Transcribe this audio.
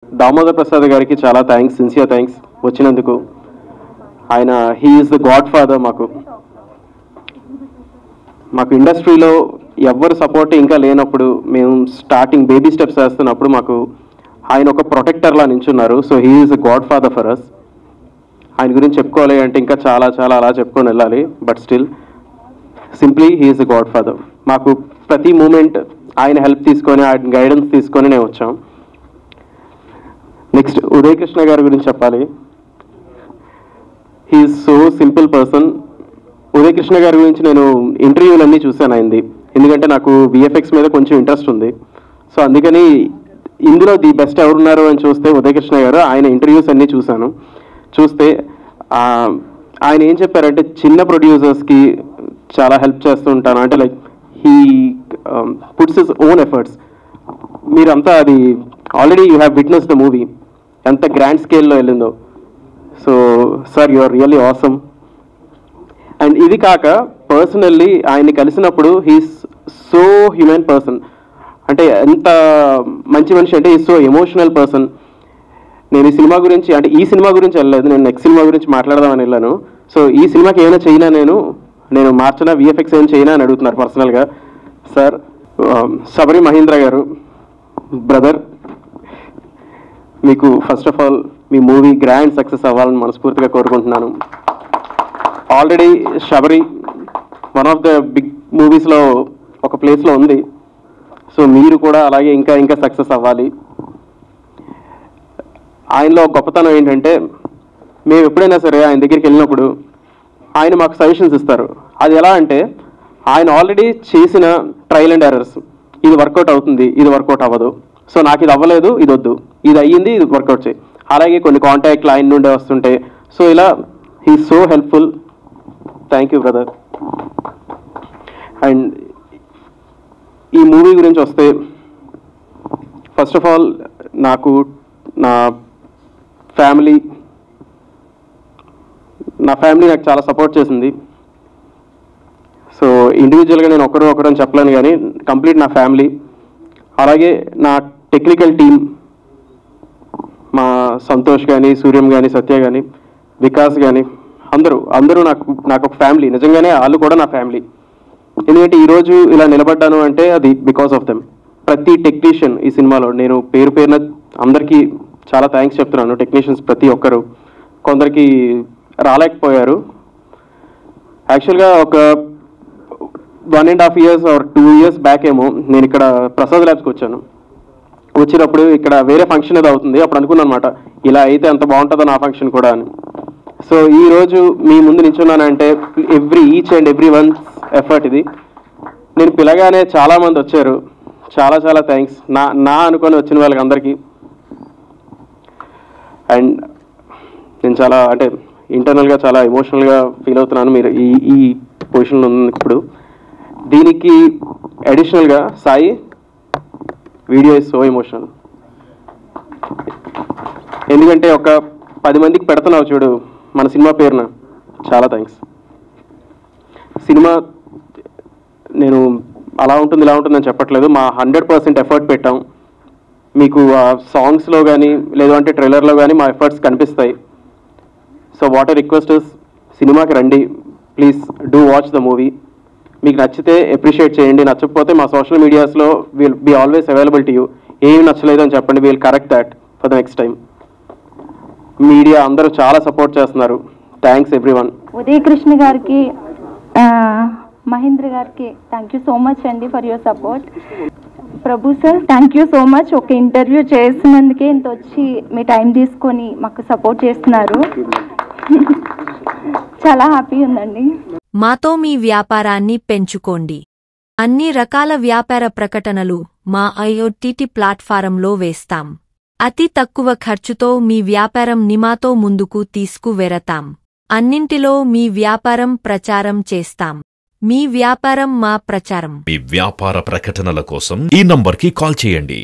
దామోదర్ ప్రసాద్ గారికి చాలా thanks, sincere thanks వచ్చినందుకు. ఆయన he is the God father. మాకు ఇండస్ట్రీలో ఎవరు సపోర్ట్ ఇంకా లేనప్పుడు, మేము స్టార్టింగ్ బేబీ స్టెప్స్ వేస్తున్నప్పుడు మాకు ఆయన ఒక ప్రొటెక్టర్లా నించున్నారు. So he is the godfather for us. ఆయన గురించి చెప్పుకోవాలి అంటే ఇంకా చాలా చాలా అలా చెప్పుకొని వెళ్ళాలి. But still simply he is the God father. మాకు ప్రతి మూమెంట్ ఆయన హెల్ప్ తీసుకొని, ఆయన గైడెన్స్ తీసుకొని నేను వచ్చాం. నెక్స్ట్ ఉదయ్ కృష్ణ గారి గురించి చెప్పాలి. He is so simple person. Uday Krishna గారి గురించి నేను ఇంటర్వ్యూలన్నీ చూశాను ఆయనది, ఎందుకంటే నాకు విఎఫ్ఎక్స్ మీద కొంచెం ఇంట్రెస్ట్ ఉంది. సో అందుకని ఇందులో ది బెస్ట్ ఎవరున్నారు అని చూస్తే ఉదయ్ కృష్ణ గారు. ఆయన ఇంటర్వ్యూస్ అన్నీ చూస్తే ఆయన ఏం చెప్పారంటే, చిన్న ప్రొడ్యూసర్స్కి చాలా హెల్ప్ చేస్తూ ఉంటాను అంటే, like he puts his own efforts. మీరంతా అది already you have witness the movie, ఎంత గ్రాండ్ స్కేల్లో వెళ్ళిందో. So sir, you are really awesome. And ఇది కాక పర్సనల్లీ ఆయన్ని కలిసినప్పుడు హీస్ సో హ్యూమన్ పర్సన్. అంటే ఎంత మంచి మనిషి అంటే, ఈజ్ సో ఎమోషనల్ పర్సన్. నేను ఈ సినిమా గురించి అంటే ఈ సినిమా గురించి వెళ్ళలేదు, నేను నెక్స్ట్ సినిమా గురించి మాట్లాడదామని వెళ్ళాను. సో ఈ సినిమాకి ఏమైనా చేయనా, నేను మార్చినా, విఎఫ్ఎక్స్ ఏమైనా చేయనా అని అడుగుతున్నారు పర్సనల్గా. సార్, శబరి మహేంద్ర గారు బ్రదర్, మీకు ఫస్ట్ ఆఫ్ ఆల్ మీ మూవీ గ్రాండ్ సక్సెస్ అవ్వాలని మనస్ఫూర్తిగా కోరుకుంటున్నాను. Already Sabari one of the big మూవీస్లో ఒక ప్లేస్లో ఉంది. సో మీరు కూడా అలాగే ఇంకా ఇంకా సక్సెస్ అవ్వాలి. ఆయనలో గొప్పతనం ఏంటంటే, మేము ఎప్పుడైనా సరే ఆయన దగ్గరికి వెళ్ళినప్పుడు ఆయన మాకు సజెషన్స్ ఇస్తారు. అది ఎలా అంటే, ఆయన ఆల్రెడీ చేసిన ట్రయల్ అండ్ ఎర్రర్స్, ఇది వర్కౌట్ అవుతుంది, ఇది వర్కౌట్ అవ్వదు, సో నాకు ఇది అవ్వలేదు, ఇది వద్దు, ఇది అయ్యింది, ఇది వర్కౌట్ చేయి. అలాగే కొన్ని కాంటాక్ట్లు ఆయన నుండే వస్తుంటాయి. సో ఇలా he so helpful. Thank you brother. And ఈ మూవీ గురించి వస్తే, ఫస్ట్ ఆఫ్ ఆల్ నాకు నా ఫ్యామిలీ నాకు చాలా సపోర్ట్ చేసింది. సో ఇండివిజువల్గా నేను ఒకరు అని చెప్పలేను, కానీ కంప్లీట్ నా ఫ్యామిలీ. అలాగే నా టెక్నికల్ టీమ్, మా సంతోష్ కానీ, సూర్యం కానీ, సత్య కానీ, వికాస్ కానీ, అందరూ నాకు ఒక ఫ్యామిలీ. నిజంగానే వాళ్ళు కూడా నా ఫ్యామిలీ. ఎందుకంటే ఈరోజు ఇలా నిలబడ్డాను అంటే అది బికాస్ ఆఫ్ దెమ్. ప్రతి టెక్నీషియన్ ఈ సినిమాలో, నేను పేరున అందరికీ చాలా థ్యాంక్స్ చెప్తున్నాను. టెక్నీషియన్స్ ప్రతి ఒక్కరు, కొందరికి రాలేకపోయారు. యాక్చువల్గా ఒక 1.5 years or 2 years బ్యాక్ ఏమో నేను ఇక్కడ ప్రసాద్ ల్యాబ్స్కి వచ్చాను. వచ్చినప్పుడు ఇక్కడ వేరే ఫంక్షన్ ఏదో అవుతుంది. అప్పుడు అనుకున్నాను అనమాట, ఇలా అయితే ఎంత బాగుంటుందో నా ఫంక్షన్ కూడా అని. సో ఈరోజు మీ ముందు నిల్చున్నానంటే each and every one's effort ఇది. నేను పిలగానే చాలామంది వచ్చారు. చాలా చాలా థ్యాంక్స్ నా అనుకొని వచ్చిన వాళ్ళకి అందరికీ. అండ్ నేను చాలా అంటే ఇంటర్నల్గా చాలా ఎమోషనల్గా ఫీల్ అవుతున్నాను. మీరు ఈ పొజిషన్లో ఉన్నప్పుడు దీనికి అడిషనల్గా Sai video is so emotional. ఎందుకంటే ఒక 10 మందికి పెడుతున్నావు చూడు మన సినిమా పేరున, చాలా థ్యాంక్స్. సినిమా నేను అలా ఉంటుంది ఇలా ఉంటుందని చెప్పట్లేదు, మా 100% ఎఫర్ట్ పెట్టాం. మీకు ఆ సాంగ్స్లో కానీ లేదు అంటే ట్రైలర్లో కానీ మా ఎఫర్ట్స్ కనిపిస్తాయి. So what I request is, సినిమాకి రండి please, do watch the movie. మీకు నచ్చితే అప్రిషియేట్ చేయండి, నచ్చకపోతే మా సోషల్ మీడియాస్లో will be always available to you. ఏమి నచ్చలేదు అని చెప్పండి, will correct that for the next time. Media అందరూ చాలా సపోర్ట్ చేస్తున్నారు. Thanks everyone. ఉదయ్ కృష్ణ గారికి, మహేంద్ర గారికి థ్యాంక్ యూ సో మచ్ అండి for your support. Prabhu sir, thank you so much. ఒక ఇంటర్వ్యూ చేసినందుకే ఇంత వచ్చి మీ టైం తీసుకొని మాకు సపోర్ట్ చేస్తున్నారు. చాలా హ్యాపీ ఉందండి. మాతో మీ వ్యాపారాన్ని పెంచుకోండి. అన్ని రకాల వ్యాపార ప్రకటనలు మా IoT ప్లాట్ఫారంలో వేస్తాం. అతి తక్కువ ఖర్చుతో మీ వ్యాపారం నిమాతో ముందుకు తీసుకువెరతాం. అన్నింటిలో మీ వ్యాపారం ప్రచారం చేస్తాం. మీ వ్యాపారం మా ప్రచారం. మీ వ్యాపార ప్రకటనల కోసం ఈ నంబర్కి కాల్ చేయండి.